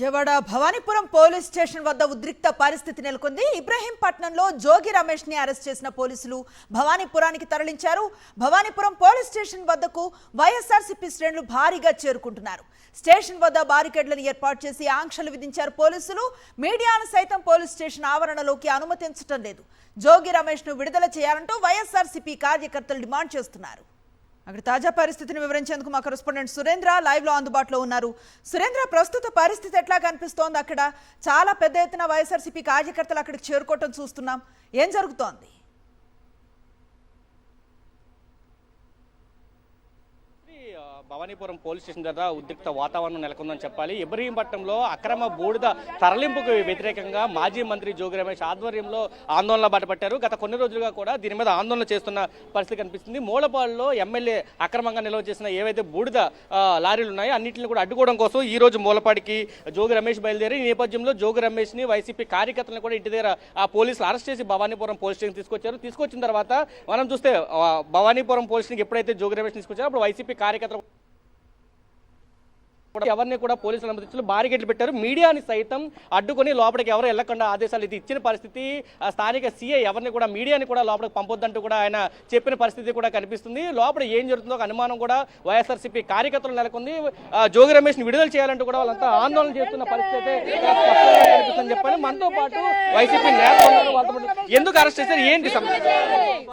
Vijayawada Bhavanipuram police station వద్ద ఉద్రిక్త పరిస్థితి నెలకొంది. ఇబ్రహీంపట్నంలో జోగి రమేష్ ని అరెస్ట్ చేసిన పోలీసులు భవానీపురానికి తరలించారు. భవానీపురం పోలీస్ స్టేషన్ వద్దకు వైఎస్ఆర్సీపీ శ్రేణులు భారీగా చేరుకుంటున్నారు. స్టేషన్ వద్ద బారికేడ్లను ఏర్పాటు చేసి ఆంక్షలు విధించారు పోలీసులు. మీడియాను సైతం పోలీస్ స్టేషన్ ఆవరణలోకి అనుమతించడం లేదు. జోగి రమేష్ ను విడుదల చేయాలంటూ వైఎస్ఆర్సీపీ కార్యకర్తలు డిమాండ్ చేస్తున్నారు. అక్కడ తాజా పరిస్థితిని వివరించేందుకు మా కరెస్పాండెంట్ సురేంద్ర లైవ్ లో అందుబాటులో ఉన్నారు. సురేంద్ర, ప్రస్తుత పరిస్థితి ఎట్లా కనిపిస్తోంది? అక్కడ చాలా పెద్ద ఎత్తున వైఎస్ఆర్సీపీ కార్యకర్తలు అక్కడికి చేరుకోవటం చూస్తున్నాం. ఏం జరుగుతోంది? భవానీపురం పోలీస్ స్టేషన్ దగ్గర ఉద్రిక్త వాతావరణం నెలకొందని చెప్పాలి. ఇబ్రహీంపట్నంలో అక్రమ బూడిద తరలింపుకు వ్యతిరేకంగా మాజీ మంత్రి జోగి రమేష్ ఆధ్వర్యంలో ఆందోళన బాటపట్టారు. గత కొన్ని రోజులుగా కూడా దీని మీద ఆందోళన చేస్తున్న పరిస్థితి కనిపిస్తుంది. మూలపాడులో ఎమ్మెల్యే అక్రమంగా నిల్వ చేసిన ఏవైతే బూడిద లారీలు ఉన్నాయో అన్నింటిని కూడా అడ్డుకోవడం కోసం ఈ రోజు మూలపాడికి జోగి రమేష్ బయలుదేరి ఈ నేపథ్యంలో జోగి రమేష్ ని వైసీపీ కార్యకర్తలను కూడా ఇంటి దగ్గర పోలీసులు అరెస్ట్ చేసి భవానీపురం పోలీస్ స్టేషన్ తీసుకొచ్చారు. తీసుకొచ్చిన తర్వాత మనం చూస్తే భవానీపురం పోలీస్ స్టేషన్కి ఎప్పుడైతే జోగి రమేష్ తీసుకొచ్చారో అప్పుడు వైసీపీ కార్యకర్తలు ఎవరిని కూడా పోలీసులు అనుమతించారు, బారికేడ్లు పెట్టారు. మీడియాని సైతం అడ్డుకొని లోపలికి ఎవరు వెళ్లకుండా ఆదేశాలు ఇది ఇచ్చిన పరిస్థితి. స్థానిక సీఐ ఎవరిని కూడా మీడియాని కూడా లోపలికి పంపొద్దంటూ కూడా ఆయన చెప్పిన పరిస్థితి కూడా కనిపిస్తుంది. లోపల ఏం జరుగుతుందో ఒక అనుమానం కూడా వైఎస్ఆర్సీపీ కార్యకర్తలు నెలకొంది. జోగి రమేష్ ని విడుదల చేయాలంటూ కూడా వాళ్ళంతా ఆందోళన చేస్తున్న పరిస్థితి కనిపిస్తుందని చెప్పాలి. మనతో పాటు వైసీపీ నేతలు ఎందుకు అరెస్ట్ చేశారు, ఏంటి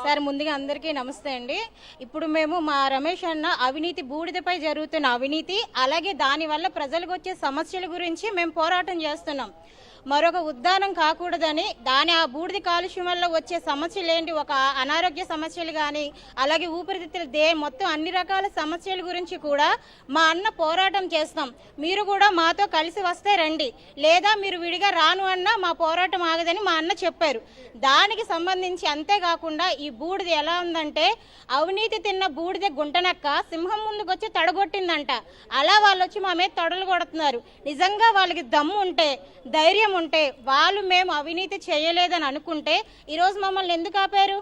సార్? ముందుగా అందరికీ నమస్తే అండి. ఇప్పుడు మేము మా రమేష్ అన్న అవినీతి బూడిదపై జరుగుతున్న అవినీతి, అలాగే దానివల్ల ప్రజలకు వచ్చే సమస్యల గురించి మేము పోరాటం చేస్తున్నాం. మరొక ఉద్దానం కాకూడదని ఆ బూడిద కాలుష్యం వల్ల వచ్చే సమస్యలు ఏంటి, ఒక అనారోగ్య సమస్యలు కానీ అలాగే ఊపిరితిత్తుల మొత్తం అన్ని రకాల సమస్యల గురించి కూడా మా అన్న పోరాటం చేస్తాం. మీరు కూడా మాతో కలిసి వస్తే రండి, లేదా మీరు విడిగా రాను అన్నా మా పోరాటం ఆగదని మా అన్న చెప్పారు. దానికి సంబంధించి అంతేకాకుండా ఈ బూడిద ఎలా ఉందంటే, అవినీతి తిన్న బూడిద గుంటనక్క సింహం ముందుకు వచ్చి తడగొట్టిందంట. అలా వాళ్ళు వచ్చి మా మీద తొడలు కొడుతున్నారు. నిజంగా వాళ్ళకి దమ్ము ఉంటే, ధైర్యం ఉంటే, వాళ్ళు మేము అవినీతి చేయలేదని అనుకుంటే ఈరోజు మమ్మల్ని ఎందుకు ఆపారు?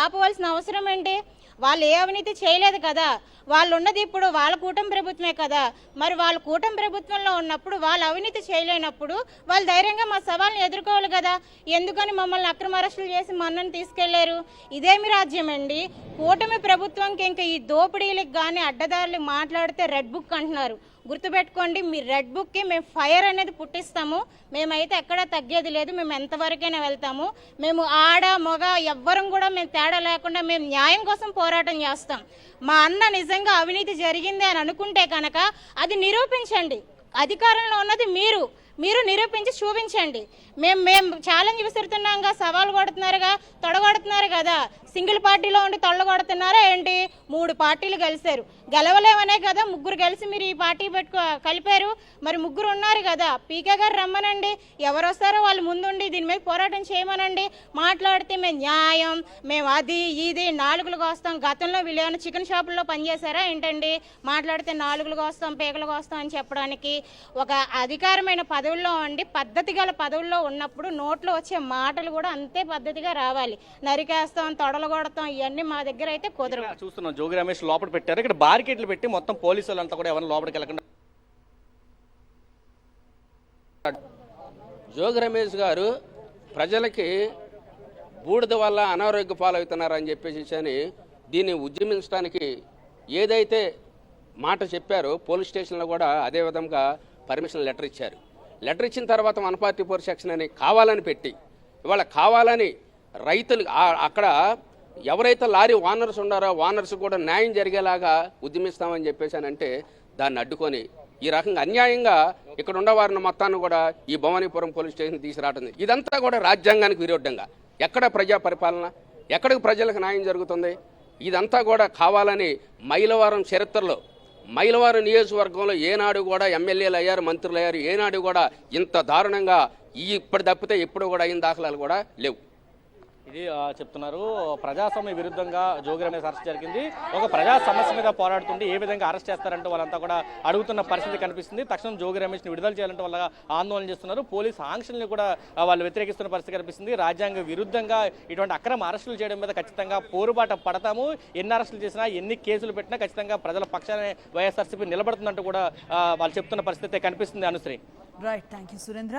ఆపవలసిన అవసరం ఏంటి? వాళ్ళు ఏ అవినీతి చేయలేదు కదా. వాళ్ళు ఉన్నది ఇప్పుడు వాళ్ళ కూటమి ప్రభుత్వమే కదా. మరి వాళ్ళ కూటమి ప్రభుత్వంలో ఉన్నప్పుడు వాళ్ళు అవినీతి చేయలేనప్పుడు వాళ్ళు ధైర్యంగా మా సవాల్ని ఎదుర్కోవాలి కదా. ఎందుకని మమ్మల్ని అక్రమ అరెస్టులు చేసి మన్నని తీసుకెళ్లారు? ఇదేమి రాజ్యం అండి? కూటమి ప్రభుత్వంకి ఇంకా ఈ దోపిడీలకు కానీ అడ్డదారులు మాట్లాడితే రెడ్ బుక్ అంటున్నారు. గుర్తుపెట్టుకోండి, మీ రెడ్ బుక్కి మేము ఫైర్ అనేది పుట్టిస్తాము. మేమైతే ఎక్కడా తగ్గేది లేదు. మేము ఎంతవరకైనా వెళ్తాము. మేము ఆడ మగ ఎవ్వరం కూడా మేము తేడా లేకుండా మేము న్యాయం కోసం పోరాటం చేస్తాం. మా అన్న నిజంగా అవినీతి జరిగింది అని అనుకుంటే కనుక అది నిరూపించండి. అధికారంలో ఉన్నది మీరు నిరూపించి చూపించండి. మేము ఛాలెంజ్ విసురుతున్నాంగా, సవాల్ కొడుతున్నారుగా, తొడగొడుతున్నారు కదా. సింగిల్ పార్టీలో ఉండి తొడగొడుతున్నారా ఏంటి? 3 పార్టీలు కలిశారు, గెలవలేమనే కదా 3 కలిసి మీరు ఈ పార్టీ కలిపారు. మరి 3 ఉన్నారు కదా, పీకే గారు రమ్మనండి, ఎవరు వస్తారో వాళ్ళు ముందుండి దీని మీద పోరాటం చేయమనండి. మాట్లాడితే మేము న్యాయం, మేము అది ఇది 4 వస్తాం. గతంలో వీళ్ళు ఏమైనా చికెన్ షాపుల్లో పనిచేశారా ఏంటండి? మాట్లాడితే 4 వస్తాం, పీకలు వస్తాం అని చెప్పడానికి. ఒక అధికారమైన పదవుల్లో ఉండి పద్ధతి గల పదవుల్లో ఉన్నప్పుడు నోట్లో వచ్చే మాటలు కూడా అంతే పద్ధతిగా రావాలి. నరికేస్తాం, తొడలు కొడతాం, ఇవన్నీ మా దగ్గర అయితే కుదరవు. చూస్తున్నాం జోగి రమేష్ లోపల పెట్టారు. ఇక్కడ బారికేడ్లు పెట్టి మొత్తం పోలీసులు అంతా కూడా ఎవరైనా లోపలికి వెళ్ళకుండా. జోగి రమేష్ గారు ప్రజలకి బూడిద వల్ల అనారోగ్య పాలవుతున్నారని చెప్పేసి దీన్ని ఉద్యమించడానికి ఏదైతే మాట చెప్పారో పోలీస్ స్టేషన్లో కూడా అదే విధంగా పర్మిషన్ లెటర్ ఇచ్చారు. లెటర్ ఇచ్చిన తర్వాత మన పార్టీ ఫోర్ సెక్షన్ అని కావాలని పెట్టి ఇవాళ కావాలని రైతులు అక్కడ ఎవరైతే లారీ ఓనర్స్ ఉన్నారో ఓనర్స్ కూడా న్యాయం జరిగేలాగా ఉద్యమిస్తామని చెప్పేసానంటే దాన్ని అడ్డుకొని ఈ రకంగా అన్యాయంగా ఇక్కడ ఉండవారిని మొత్తాన్ని కూడా ఈ భవానీపురం పోలీస్ స్టేషన్ తీసుకురావడం, ఇదంతా కూడా రాజ్యాంగానికి విరుద్ధంగా. ఎక్కడ ప్రజా పరిపాలన, ఎక్కడికి ప్రజలకు న్యాయం జరుగుతుంది? ఇదంతా కూడా కావాలని మైలవరం చరిత్రలో, మైలవరం నియోజకవర్గంలో ఏనాడు కూడా ఎమ్మెల్యేలు అయ్యారు, మంత్రులు అయ్యారు, ఏనాడు కూడా ఇంత దారుణంగా ఇప్పుడు తప్పితే ఎప్పుడు కూడా అయిన దాఖలాలు కూడా లేవు. ఇది చెప్తున్నారు. ప్రజాస్వామ్య విరుద్ధంగా జోగి రమేష్ అరెస్ట్ జరిగింది. ఒక ప్రజా సమస్య మీద పోరాడుతుంటే ఏ విధంగా అరెస్ట్ చేస్తారంటూ వాళ్ళంతా కూడా అడుగుతున్న పరిస్థితి కనిపిస్తుంది. తక్షణం జోగి రమేష్ ని విడుదల చేయాలంటే వాళ్ళ ఆందోళన చేస్తున్నారు. పోలీసు ఆంక్షల్ని కూడా వాళ్ళు వ్యతిరేకిస్తున్న పరిస్థితి కనిపిస్తుంది. రాజ్యాంగ విరుద్ధంగా ఇటువంటి అక్రమ అరెస్టులు చేయడం మీద ఖచ్చితంగా పోరుబాట పడతాము. ఎన్ని అరెస్టులు చేసినా, ఎన్ని కేసులు పెట్టినా ఖచ్చితంగా ప్రజల పక్షానే వైఎస్ఆర్సీపీ నిలబడుతుందంటూ కూడా వాళ్ళు చెప్తున్న పరిస్థితి కనిపిస్తుంది. Anusri. Right, thank you Surendra.